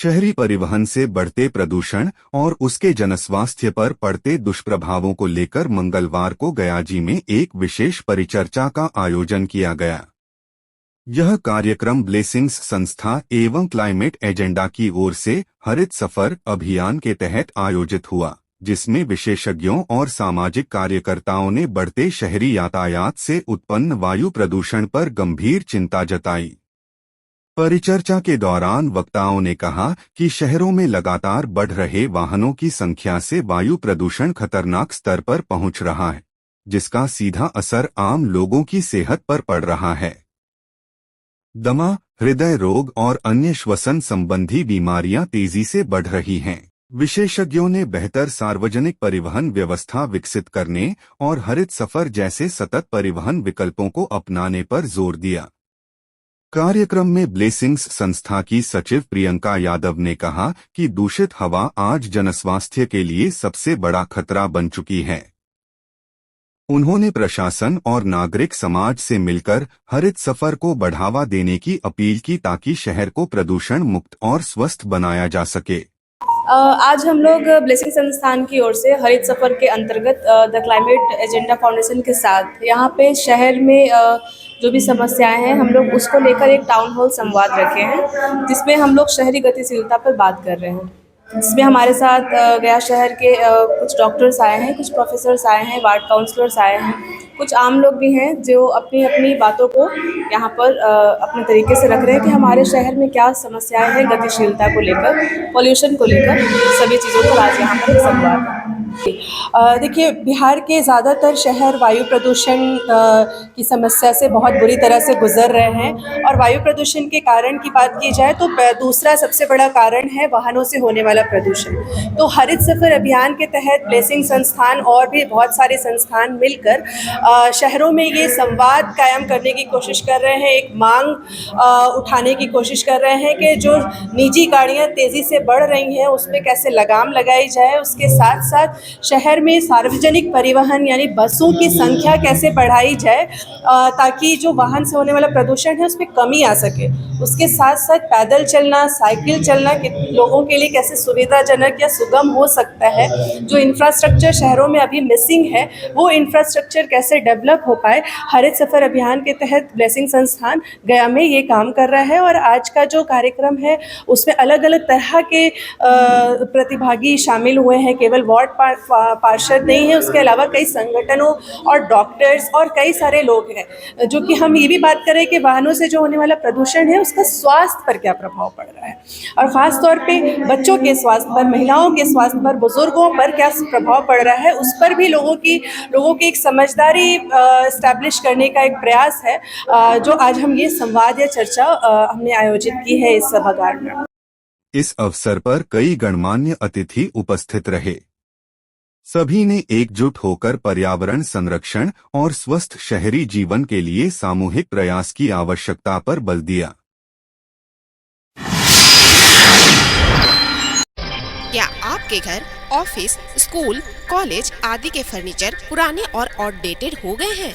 शहरी परिवहन से बढ़ते प्रदूषण और उसके जनस्वास्थ्य पर पड़ते दुष्प्रभावों को लेकर मंगलवार को गयाजी में एक विशेष परिचर्चा का आयोजन किया गया। यह कार्यक्रम ब्लेसिंग्स संस्था एवं क्लाइमेट एजेंडा की ओर से हरित सफर अभियान के तहत आयोजित हुआ, जिसमें विशेषज्ञों और सामाजिक कार्यकर्ताओं ने बढ़ते शहरी यातायात से उत्पन्न वायु प्रदूषण पर गंभीर चिंता जताई। परिचर्चा के दौरान वक्ताओं ने कहा कि शहरों में लगातार बढ़ रहे वाहनों की संख्या से वायु प्रदूषण खतरनाक स्तर पर पहुंच रहा है, जिसका सीधा असर आम लोगों की सेहत पर पड़ रहा है। दमा, हृदय रोग और अन्य श्वसन संबंधी बीमारियां तेजी से बढ़ रही हैं। विशेषज्ञों ने बेहतर सार्वजनिक परिवहन व्यवस्था विकसित करने और हरित सफर जैसे सतत परिवहन विकल्पों को अपनाने पर जोर दिया। कार्यक्रम में ब्लेसिंग्स संस्था की सचिव प्रियंका यादव ने कहा कि दूषित हवा आज जनस्वास्थ्य के लिए सबसे बड़ा खतरा बन चुकी है। उन्होंने प्रशासन और नागरिक समाज से मिलकर हरित सफर को बढ़ावा देने की अपील की ताकि शहर को प्रदूषण मुक्त और स्वस्थ बनाया जा सके। आज हम लोग ब्लेसिंग संस्थान की ओर से हरित सफ़र के अंतर्गत द क्लाइमेट एजेंडा फाउंडेशन के साथ यहाँ पे शहर में जो भी समस्याएं हैं हम लोग उसको लेकर एक टाउन हॉल संवाद रखे हैं, जिसमें हम लोग शहरी गतिशीलता पर बात कर रहे हैं। जिसमें हमारे साथ गया शहर के कुछ डॉक्टर्स आए हैं, कुछ प्रोफेसर्स आए हैं, वार्ड काउंसलर्स आए हैं, कुछ आम लोग भी हैं जो अपनी अपनी बातों को यहाँ पर अपने तरीके से रख रहे हैं कि हमारे शहर में क्या समस्याएं हैं गतिशीलता को लेकर, पॉल्यूशन को लेकर, सभी चीज़ों पर आज यहाँ पर संवाद है। देखिए, बिहार के ज़्यादातर शहर वायु प्रदूषण की समस्या से बहुत बुरी तरह से गुजर रहे हैं और वायु प्रदूषण के कारण की बात की जाए तो दूसरा सबसे बड़ा कारण है वाहनों से होने वाला प्रदूषण। तो हरित सफर अभियान के तहत ब्लेसिंग संस्थान और भी बहुत सारे संस्थान मिलकर शहरों में ये संवाद कायम करने की कोशिश कर रहे हैं, एक मांग उठाने की कोशिश कर रहे हैं कि जो निजी गाड़ियाँ तेज़ी से बढ़ रही हैं उस पर कैसे लगाम लगाई जाए, उसके साथ साथ शहर में सार्वजनिक परिवहन यानी बसों की संख्या कैसे बढ़ाई जाए ताकि जो वाहन से होने वाला प्रदूषण है उस पर कमी आ सके। उसके साथ साथ पैदल चलना, साइकिल चलना लोगों के लिए कैसे सुविधाजनक या सुगम हो सकता है। जो इंफ्रास्ट्रक्चर शहरों में अभी मिसिंग है वो इंफ्रास्ट्रक्चर कैसे डेवलप हो पाए। हरित सफर अभियान के तहत ब्लेसिंग संस्थान गया में ये काम कर रहा है और आज का जो कार्यक्रम है उसमें अलग अलग तरह के प्रतिभागी शामिल हुए हैं। केवल वार्ड पार्षद नहीं है, उसके अलावा कई संगठनों और डॉक्टर्स और कई सारे लोग हैं जो कि हम ये भी बात करें कि वाहनों से जो होने वाला प्रदूषण है उसका स्वास्थ्य पर क्या प्रभाव पड़ रहा है और ख़ास तौर पे बच्चों के स्वास्थ्य पर, महिलाओं के स्वास्थ्य पर, बुजुर्गों पर क्या प्रभाव पड़ रहा है, उस पर भी लोगों की एक समझदारी इस्टेब्लिश करने का एक प्रयास है जो आज हम ये संवाद या चर्चा हमने आयोजित की है इस सभागार में। इस अवसर पर कई गणमान्य अतिथि उपस्थित रहे। सभी ने एकजुट होकर पर्यावरण संरक्षण और स्वस्थ शहरी जीवन के लिए सामूहिक प्रयास की आवश्यकता पर बल दिया। क्या आपके घर, ऑफिस, स्कूल, कॉलेज आदि के फर्नीचर पुराने और आउटडेटेड हो गए हैं?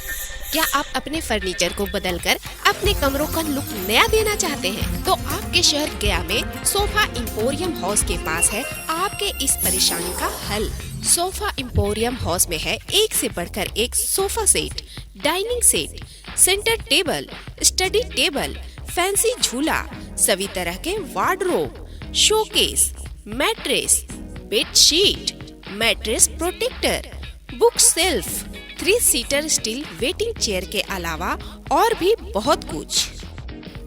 क्या आप अपने फर्नीचर को बदलकर अपने कमरों का लुक नया देना चाहते हैं? तो आपके शहर गया में सोफा एम्पोरियम हाउस के पास है आपके इस परेशानी का हल। सोफा एम्पोरियम हाउस में है एक से बढ़कर एक sofa set, dining set, centre table, study table, fancy झूला, सभी तरह के wardrobe, showcase, mattress, bedsheet, mattress protector, book shelf, 3 seater steel waiting chair के अलावा और भी बहुत कुछ।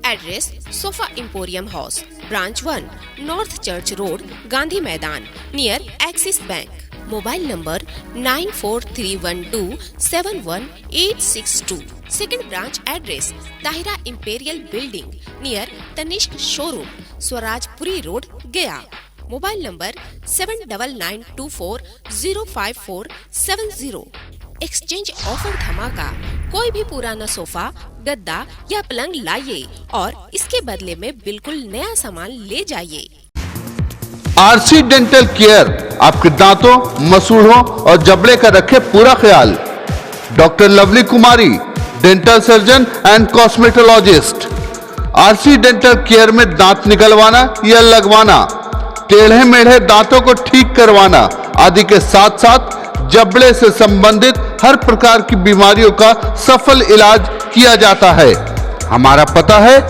Address: sofa emporium house, branch 1, north church road, Gandhi Maidan, near Axis bank. Mobile number 9431271862। Second branch address: Tahira imperial building, near Tanishq showroom, Swarajpuri road, Gaya. Mobile number 7999240540। Exchange offer धमाका। कोई भी पुराना सोफा, गद्दा या पलंग लाइए और इसके बदले में बिल्कुल नया सामान ले जाइए। आरसी डेंटल केयर आपके दांतों, मसूड़ों और जबड़े का रखे पूरा ख्याल। Doctor lovely Kumari, dental surgeon and cosmetologist. RC dental care में दांत निकलवाना या लगवाना, टेढ़े मेढ़े दांतों को ठीक करवाना आदि के साथ साथ जबड़े से संबंधित हर प्रकार की बीमारियों का सफल इलाज किया जाता है। हमारा पता है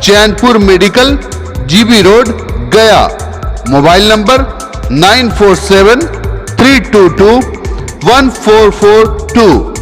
Chainpur medical, GB road, Gaya. Mobile number 9473221442।